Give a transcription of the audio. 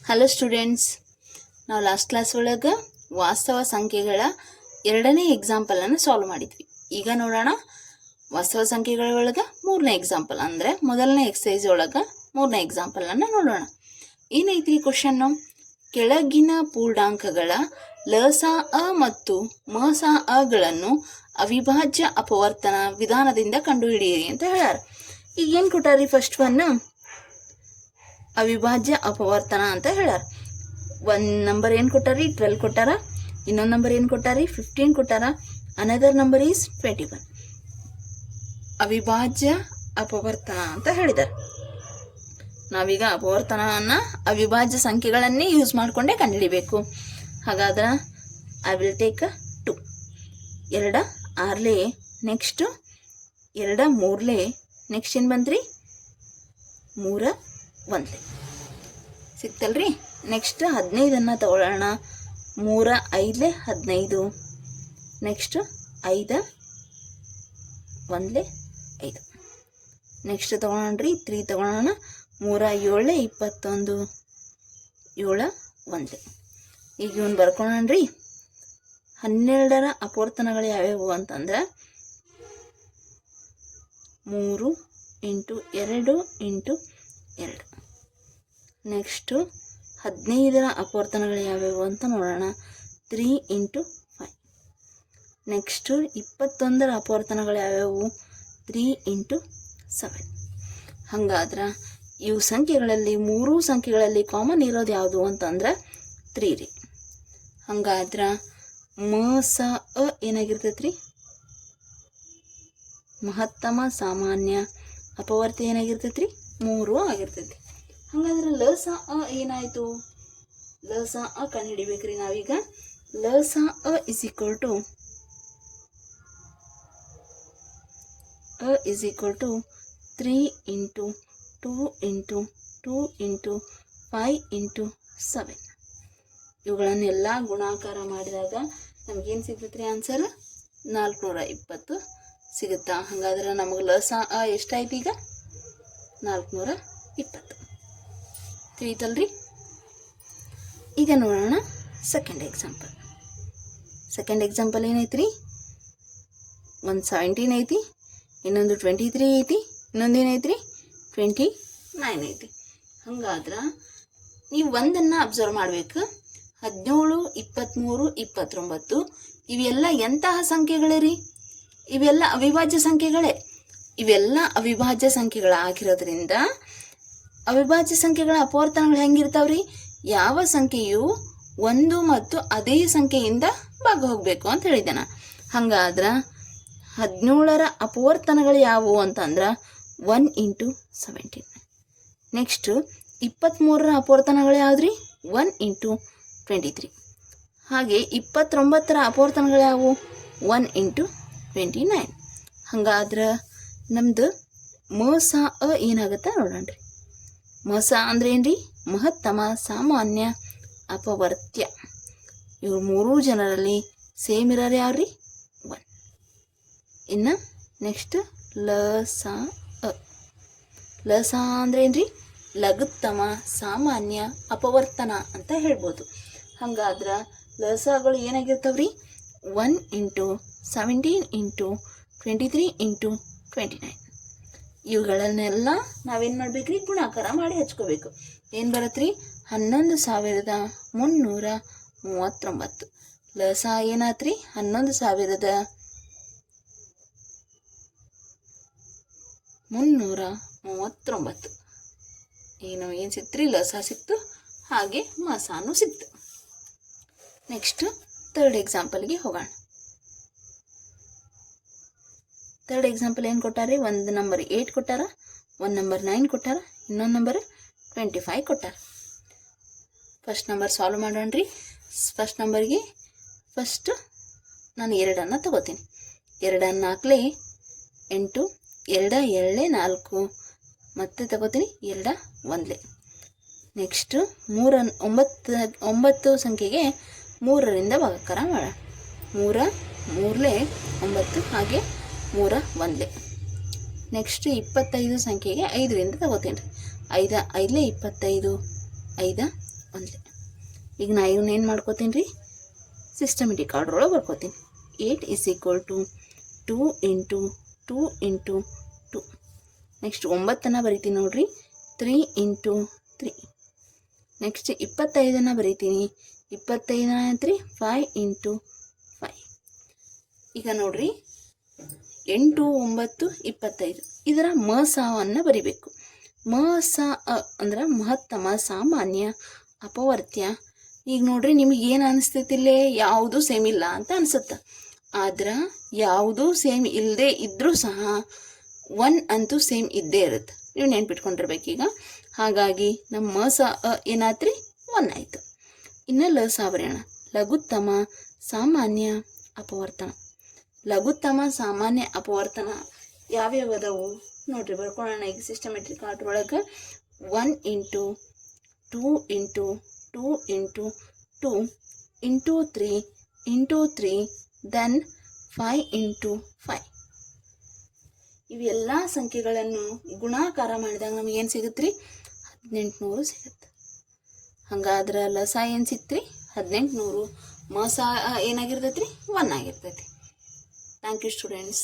Hello students, ನಾವು last class ಒಳಗೆ ವಾಸ್ತವ ಸಂಖ್ಯೆಗಳ ಎರಡನೇ ಎಕ್ಸಾಂಪಲನ್ನು ಸಾಲ್ವ್ ಮಾಡಿದ್ವಿ. ಈಗ ನೋಡೋಣ ವಾಸ್ತವ ಸಂಖ್ಯೆಗಳ ಒಳಗೆ ಮೂರನೇ ಎಕ್ಸಾಂಪಲ್, ಅಂದರೆ ಮೊದಲನೇ ಎಕ್ಸಸೈಸ್ ಒಳಗೆ ಮೂರನೇ ಎಕ್ಸಾಂಪಲನ್ನು ನೋಡೋಣ. ಏನೈತಿ ಕ್ವಶನ್ನು? ಕೆಳಗಿನ ಪೂರ್ಣಾಂಕಗಳ ಲಸ ಅ ಮತ್ತು ಮಸ ಅಗಳನ್ನು ಅವಿಭಾಜ್ಯ ಅಪವರ್ತನ ವಿಧಾನದಿಂದ ಕಂಡುಹಿಡಿಯಿರಿ ಅಂತ ಹೇಳ್ಯಾರ. ಈಗ ಏನು ಕೊಟ್ಟಾರಿ? ಫಸ್ಟ್ ಒನ್ ಅವಿಭಾಜ್ಯ ಅಪವರ್ತನ ಅಂತ ಹೇಳ್ಯಾರ. ಒಂದು ನಂಬರ್ ಏನು ಕೊಟ್ಟಾರಿ? 12 ಕೊಟ್ಟಾರ. ಇನ್ನೊಂದು ನಂಬರ್ ಏನು ಕೊಟ್ಟಾರಿ? 15 ಕೊಟ್ಟಾರ. Another number is 21. ಅವಿಭಾಜ್ಯ ಅಪವರ್ತನ ಅಂತ ಹೇಳಿದ್ದಾರೆ. ನಾವೀಗ ಅಪವರ್ತನವನ್ನು ಅವಿಭಾಜ್ಯ ಸಂಖ್ಯೆಗಳನ್ನೇ ಯೂಸ್ ಮಾಡಿಕೊಂಡೇ ಕಂಡುಹಿಡಿಬೇಕು. ಹಾಗಾದ್ರೆ I will take 2. 2 6 next 2 3 next ಏನು ಬಂತ್ರಿ? 3 1 ಸಿಕ್ತಲ್ರಿ. ನೆಕ್ಸ್ಟ್ 15 ತಗೊಳ್ಳೋಣ. 3 5 15 ನೆಕ್ಸ್ಟ್ 5 1 5 ನೆಕ್ಸ್ಟ್ ತಗೊಳ್ಳೋಣ್ರಿ. 3 ತಗೊಳ್ಳೋಣ. 3 7 21 7 1. ಈಗ ಇವನು ಬರ್ಕೊಳ್ಳೋಣ್ರಿ. 12ರ ಅಪವರ್ತನಗಳು ಯಾವ್ಯಾವು ಅಂತಂದ್ರೆ 3 × 2 × 2. ನೆಕ್ಸ್ಟು 15ರ ಅಪವರ್ತನಗಳು ಯಾವ್ಯಾವು ಅಂತ ನೋಡೋಣ. 3 × 5. ನೆಕ್ಸ್ಟು 21ರ ಅಪವರ್ತನಗಳು ಯಾವ್ಯಾವು? 3 × 7. ಹಾಗಾದ್ರೆ ಇವು ಸಂಖ್ಯೆಗಳಲ್ಲಿ ಮೂರೂ ಸಂಖ್ಯೆಗಳಲ್ಲಿ ಕಾಮನ್ ಇರೋದು ಯಾವುದು ಅಂತಂದ್ರೆ 3 ರೀ. ಹಂಗಾದ್ರೆ ಮಸ ಅ ಏನಾಗಿರ್ತೈತೆ ರೀ? ಮಹತ್ತಮ ಸಾಮಾನ್ಯ ಅಪವರ್ತ ಏನಾಗಿರ್ತೈತೆ ರೀ? 3 ಆಗಿರ್ತೈತಿ. ಹಾಗಾದ್ರೆ ಲಸ ಅ ಏನಾಯಿತು? ಲಸ ಅ ಕಂಡುಹಿಡಿಬೇಕ್ರಿ ನಾವೀಗ. ಲಸ ಅ ಇಸ್ ಈಕ್ವಲ್ ಟು 3 × 2 × 2 × 5 × 7. ಇವುಗಳನ್ನೆಲ್ಲ ಗುಣಾಕಾರ ಮಾಡಿದಾಗ ನಮಗೇನು ಸಿಗ್ತೈತೆ ರೀ? ಆನ್ಸರ್ 420 ಸಿಗುತ್ತಾ? ಹಾಗಾದ್ರೆ ನಮಗೆ ಲಸ ಅ ಎಷ್ಟಾಯ್ತು ಈಗ? 420 ತಿಳಿತಲ್ರಿ. ಈಗ ನೋಡೋಣ ಸೆಕೆಂಡ್ ಎಕ್ಸಾಂಪಲ್. ಸೆಕೆಂಡ್ ಎಕ್ಸಾಂಪಲ್ ಏನೈತ್ರಿ? ಒಂದು 17 ಐತಿ, ಇನ್ನೊಂದು 23 ಐತಿ, ಇನ್ನೊಂದು ಏನೈತ್ರಿ? 29 ಐತಿ. ಹಂಗಾದ್ರೆ ನೀವು ಒಂದನ್ನು ಅಬ್ಸರ್ವ್ ಮಾಡಬೇಕು. 17 23 29 ಇವೆಲ್ಲ ಎಂತಹ ಸಂಖ್ಯೆಗಳೇ ರೀ? ಇವೆಲ್ಲ ಅವಿಭಾಜ್ಯ ಸಂಖ್ಯೆಗಳೇ. ಇವೆಲ್ಲ ಅವಿಭಾಜ್ಯ ಸಂಖ್ಯೆಗಳಾಗಿರೋದ್ರಿಂದ ಅವಿಭಾಜ್ಯ ಸಂಖ್ಯೆಗಳ ಅಪವರ್ತನಗಳು ಹೆಂಗಿರ್ತಾವ್ರಿ? ಯಾವ ಸಂಖ್ಯೆಯು ಒಂದು ಮತ್ತು ಅದೇ ಸಂಖ್ಯೆಯಿಂದ ಭಾಗ ಹೋಗಬೇಕು ಅಂತ ಹೇಳಿದ್ದೇನೆ. ಹಾಗಾದ್ರೆ 17ರ ಅಪವರ್ತನಗಳು ಯಾವುವು ಅಂತಂದ್ರೆ 1 × 17. ನೆಕ್ಸ್ಟ್ 23ರ ಅಪವರ್ತನಗಳು ಯಾವುದ್ರಿ? 1 × 23. ಹಾಗೆ 29ರ ಅಪವರ್ತನಗಳು ಯಾವುವು? 1 × 29. ಹಾಗಾದ್ರೆ ನಮ್ದು ಮಸ ಅ ಏನಾಗುತ್ತೆ ನೋಡೋಣ್ರಿ. ಮಸ ಅಂದ್ರೆ ಏನ್ರಿ? ಮಹತ್ತಮ ಸಾಮಾನ್ಯ ಅಪವರ್ತ್ಯ. ಇವ್ರು ಮೂರೂ ಜನರಲ್ಲಿ ಸೇಮ್ ಇರೋರು ಯಾವ್ರಿ? 1. ಇನ್ನು ನೆಕ್ಸ್ಟ್ ಲಸ ಅ. ಲಸ ಅಂದ್ರೆ ಏನ್ರಿ? ಲಘುತ್ತಮ ಸಾಮಾನ್ಯ ಅಪವರ್ತನ ಅಂತ ಹೇಳ್ಬೋದು. ಹಂಗಾದ್ರೆ ಲಸಗಳು ಏನಾಗಿರ್ತಾವ್ರಿ? 1 × 17 × 23 × 29. ಇವುಗಳನ್ನೆಲ್ಲ ನಾವೇನು ಮಾಡ್ಬೇಕ್ರಿ? ಗುಣಾಕಾರ ಮಾಡಿ ಹಚ್ಕೋಬೇಕು. ಏನು ಬರತ್ರಿ? 11339. ಲಸ ಏನಾತ್ರಿ? 11339. ಏನು ಸಿಕ್ತ್ರಿ? ಲಸ ಸಿಕ್ತು, ಹಾಗೆ ಮಸಾನು ಸಿಕ್ತು. ನೆಕ್ಸ್ಟ್ ಥರ್ಡ್ ಎಕ್ಸಾಂಪಲ್ಗೆ ಹೋಗೋಣ. ಥರ್ಡ್ ಎಕ್ಸಾಂಪಲ್ ಏನು ಕೊಟ್ಟಾರಿ? ಒಂದು ನಂಬರ್ 8 ಕೊಟ್ಟಾರ, ಒಂದು ನಂಬರ್ 9 ಕೊಟ್ಟಾರ, ಇನ್ನೊಂದು ನಂಬರ್ 25 ಕೊಟ್ಟಾರ. ಫಸ್ಟ್ ನಂಬರ್ ಸಾಲ್ವ್ ಮಾಡೋಣ್ರಿ. ಫಸ್ಟ್ ನಂಬರ್ಗೆ ಫಸ್ಟ್ ನಾನು 2 ತಗೋತೀನಿ. 2 4 8, 2 2 4 ಮತ್ತೆ ತಗೋತೀನಿ 2 1. ನೆಕ್ಸ್ಟ್ 3 9 ಸಂಖ್ಯೆಗೆ 3ರಿಂದ ಭಾಗಾಕಾರ ಮಾಡೋಣ. 3 3 9 ಹಾಗೆ 3 1. ನೆಕ್ಸ್ಟ್ 25 ಸಂಖ್ಯೆಗೆ 5ರಿಂದ ತಗೋತೀನಿ ರೀ. 5 5 25, 5 ಒಂದೇ. ಈಗ ನಾ ಇವನ್ನೇನು ಮಾಡ್ಕೋತೀನಿ ರೀ, ಸಿಸ್ಟಮೆಟಿಕ್ ಆರ್ಡ್ರ್ ಒಳಗೆ ಬರ್ಕೋತೀನಿ. 8 = 2 × 2 × 2. ನೆಕ್ಸ್ಟ್ 9 ಬರಿತೀನಿ ನೋಡ್ರಿ, 3 × 3. ನೆಕ್ಸ್ಟ್ 25 ಬರಿತೀನಿ, 25 5 × 5. ಈಗ ನೋಡ್ರಿ 8 9 25 ಇದರ ಮಸಾವನ್ನು ಬರಿಬೇಕು. ಮಸ ಅಂದ್ರೆ ಮಹತ್ತಮ, ಸಾಮಾನ್ಯ, ಅಪವರ್ತ್ಯ. ಈಗ ನೋಡ್ರಿ ನಿಮಗೆ ಏನು ಅನಿಸ್ತೈತಿಲ್ಲೇ, ಯಾವುದು ಸೇಮ್ ಇಲ್ಲ ಅಂತ ಅನಿಸುತ್ತೆ. ಆದ್ರೆ ಯಾವುದೂ ಸೇಮ್ ಇಲ್ಲದೆ ಇದ್ದರೂ ಸಹ 1 ಅಂತೂ ಸೇಮ್ ಇದ್ದೇ ಇರುತ್ತೆ. ನೀವು ನೆನ್ಪಿಟ್ಕೊಂಡಿರ್ಬೇಕೀಗ. ಹಾಗಾಗಿ ನಮ್ಮ ಮಸ ಏನಾತ್ರಿ 1 ಆಯಿತು. ಇನ್ನು ಲಸ ಬರೆಯೋಣ. ಲಘುತ್ತಮ, ಸಾಮಾನ್ಯ, ಅಪವರ್ತನ. ಲಘುತ್ತಮ, ಸಾಮಾನ್ಯ, ಅಪವರ್ತನ ಯಾವ್ಯಾವ ಅದಾವು ನೋಡ್ರಿ, ಬರ್ಕೊಳ್ಳೋಣ. ಈಗ ಸಿಸ್ಟಮೆಟ್ರಿಕ್ ಆರ್ಡ್ರ್ ಒಳಗೆ 1 × 2 × 2 × 2 × 3 × 3 ದೆನ್ 5 × 5. ಇವೆಲ್ಲ ಸಂಖ್ಯೆಗಳನ್ನು ಗುಣಾಕಾರ ಮಾಡಿದಾಗ ನಮಗೇನು ಸಿಗುತ್ತೆ ರೀ, 1800 ಸಿಗುತ್ತೆ. ಹಂಗಾದ್ರೆ ಲಸ ಏನು ಸಿಕ್ತು ರೀ, 1800. ಮಸ ಏನಾಗಿರ್ತೈತಿ ರೀ, 1 ಆಗಿರ್ತೈತಿ. Thank you students.